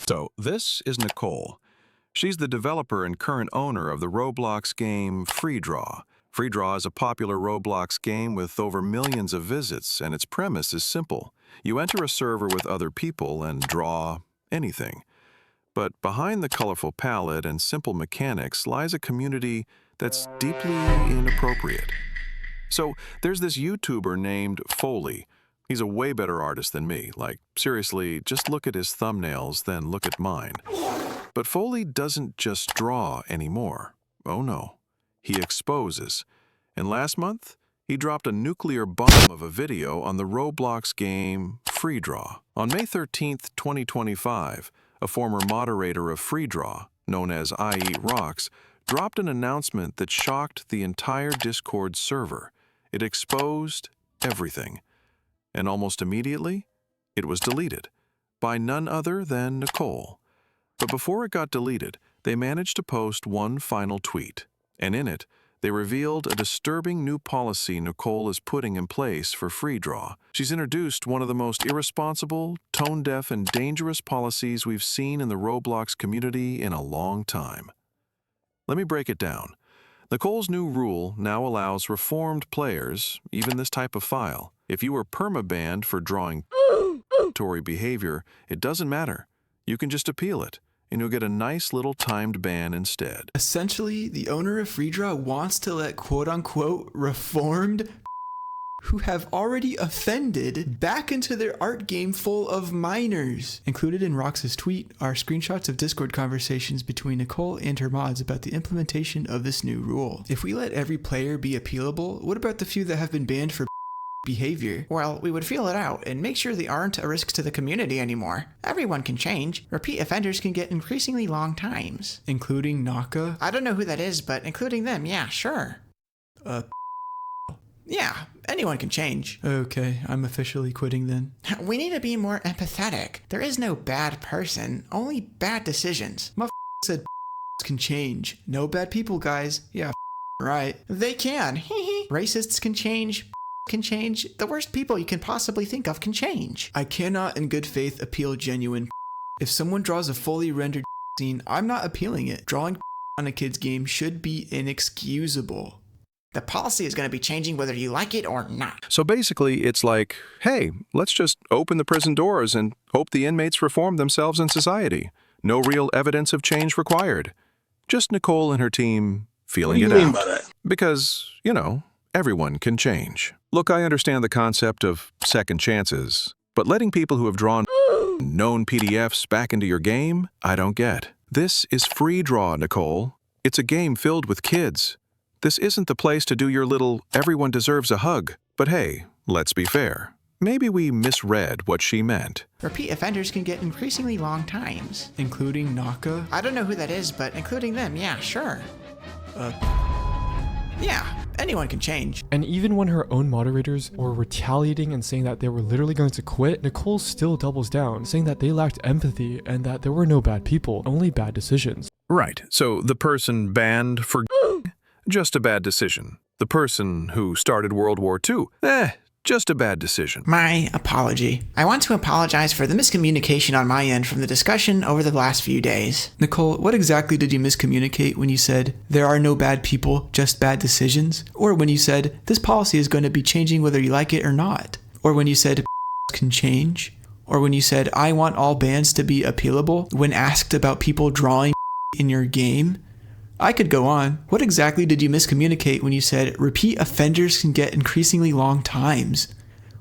So, this is Nicole. She's the developer and current owner of the Roblox game FreeDraw. FreeDraw is a popular Roblox game with over millions of visits, and its premise is simple. You enter a server with other people and draw anything. But behind the colorful palette and simple mechanics lies a community that's deeply inappropriate. So, there's this YouTuber named Foley. He's a way better artist than me. Like, seriously, just look at his thumbnails, then look at mine. But Foley doesn't just draw anymore. Oh no, he exposes. And last month, he dropped a nuclear bomb of a video on the Roblox game FreeDraw. On May 13th, 2025, a former moderator of FreeDraw, known as IE Rocks, dropped an announcement that shocked the entire Discord server. It exposed everything. And almost immediately, it was deleted by none other than Nicole. But before it got deleted, they managed to post one final tweet, and in it, they revealed a disturbing new policy Nicole is putting in place for FreeDraw. She's introduced one of the most irresponsible, tone-deaf, and dangerous policies we've seen in the Roblox community in a long time. Let me break it down. Nicole's new rule now allows reformed players, even this type of file. If you were permabanned for drawing predatory behavior, it doesn't matter. You can just appeal it, and you'll get a nice little timed ban instead. Essentially, the owner of FreeDraw wants to let quote-unquote reformed who have already offended back into their art game full of minors. Included in Rox's tweet are screenshots of Discord conversations between Nicole and her mods about the implementation of this new rule. If we let every player be appealable, what about the few that have been banned for behavior? Well, we would feel it out and make sure they aren't a risk to the community anymore. Everyone can change. Repeat offenders can get increasingly long times. Including Naka? I don't know who that is, but including them, yeah, sure. Yeah, anyone can change. Okay, I'm officially quitting then. We need to be more empathetic. There is no bad person, only bad decisions. My said can change. No bad people, guys. Yeah, right. They can. Racists can change. Can change. The worst people you can possibly think of can change. I cannot in good faith appeal genuine. If someone draws a fully rendered scene, I'm not appealing it. Drawing on a kid's game should be inexcusable. The policy is going to be changing whether you like it or not. So basically, it's like, hey, let's just open the prison doors and hope the inmates reform themselves in society. No real evidence of change required. Just Nicole and her team feeling it out. What do you mean by that? Because, you know, everyone can change. Look, I understand the concept of second chances, but letting people who have drawn known PDFs back into your game, I don't get. This is FreeDraw, Nicole. It's a game filled with kids. This isn't the place to do your little everyone deserves a hug. But hey, let's be fair. Maybe we misread what she meant. Repeat offenders can get increasingly long times. Including Naka? I don't know who that is, but including them, yeah, sure. Yeah, anyone can change. And even when her own moderators were retaliating and saying that they were literally going to quit, Nicole still doubles down, saying that they lacked empathy and that there were no bad people, only bad decisions. Right, so the person banned for just a bad decision. The person who started World War II, just a bad decision. My apology. I want to apologize for the miscommunication on my end from the discussion over the last few days. Nicole, what exactly did you miscommunicate when you said, there are no bad people, just bad decisions? Or when you said, this policy is going to be changing whether you like it or not? Or when you said, can change? Or when you said, I want all bans to be appealable when asked about people drawing in your game? I could go on. What exactly did you miscommunicate when you said, repeat offenders can get increasingly long times?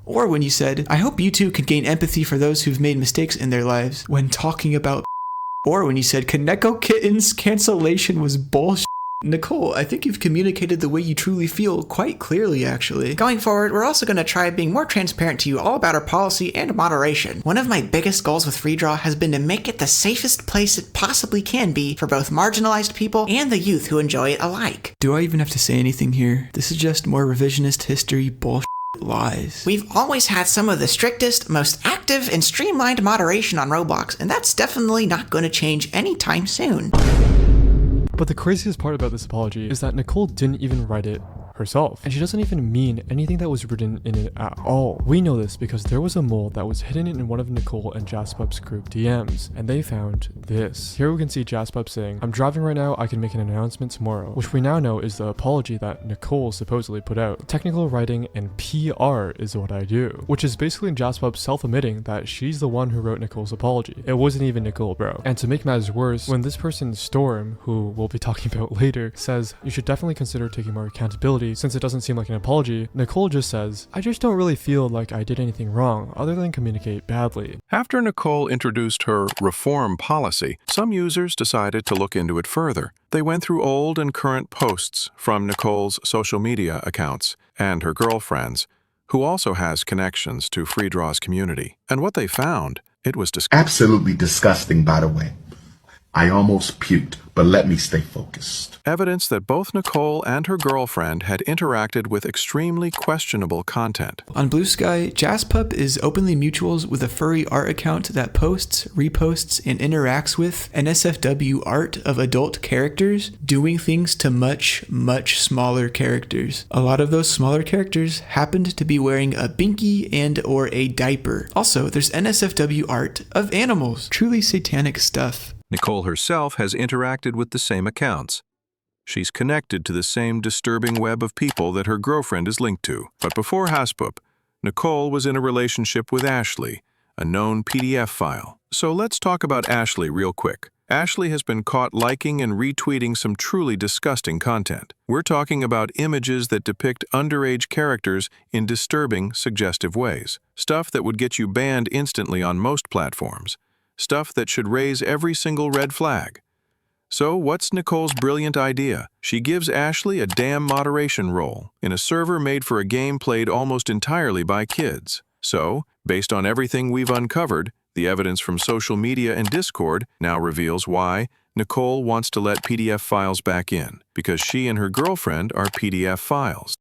Or when you said, I hope you two could gain empathy for those who've made mistakes in their lives when talking about. Or when you said, Kaneko Kitten's cancellation was bullshit. Nicole, I think you've communicated the way you truly feel quite clearly, actually. Going forward, we're also going to try being more transparent to you all about our policy and moderation. One of my biggest goals with FreeDraw has been to make it the safest place it possibly can be for both marginalized people and the youth who enjoy it alike. Do I even have to say anything here? This is just more revisionist history bullshit lies. We've always had some of the strictest, most active, and streamlined moderation on Roblox, and that's definitely not going to change anytime soon. But the craziest part about this apology is that Nicole didn't even write it herself. And she doesn't even mean anything that was written in it at all. We know this because there was a mole that was hidden in one of Nicole and Jaspup's group DMs, and they found this. Here we can see Jaspup saying, "I'm driving right now, I can make an announcement tomorrow," which we now know is the apology that Nicole supposedly put out. Technical writing and PR is what I do, which is basically Jaspup self-admitting that she's the one who wrote Nicole's apology. It wasn't even Nicole, bro. And to make matters worse, when this person Storm, who we'll be talking about later, says you should definitely consider taking more accountability since it doesn't seem like an apology, Nicole just says, "I just don't really feel like I did anything wrong other than communicate badly." After Nicole introduced her reform policy, some users decided to look into it further. They went through old and current posts from Nicole's social media accounts and her girlfriends, who also has connections to Freedraw's community. And what they found, it was absolutely disgusting, by the way. I almost puked, but let me stay focused. Evidence that both Nicole and her girlfriend had interacted with extremely questionable content. On Blue Sky, Jaspup is openly mutuals with a furry art account that posts, reposts, and interacts with NSFW art of adult characters doing things to much, much smaller characters. A lot of those smaller characters happened to be wearing a binky and or a diaper. Also, there's NSFW art of animals. Truly satanic stuff. Nicole herself has interacted with the same accounts. She's connected to the same disturbing web of people that her girlfriend is linked to. But before Jaspup, Nicole was in a relationship with Ashley, a known PDF file. So let's talk about Ashley real quick. Ashley has been caught liking and retweeting some truly disgusting content. We're talking about images that depict underage characters in disturbing, suggestive ways. Stuff that would get you banned instantly on most platforms. Stuff that should raise every single red flag. So what's Nicole's brilliant idea? She gives Ashley a damn moderation role in a server made for a game played almost entirely by kids. So, based on everything we've uncovered, the evidence from social media and Discord now reveals why Nicole wants to let PDF files back in, because she and her girlfriend are PDF files.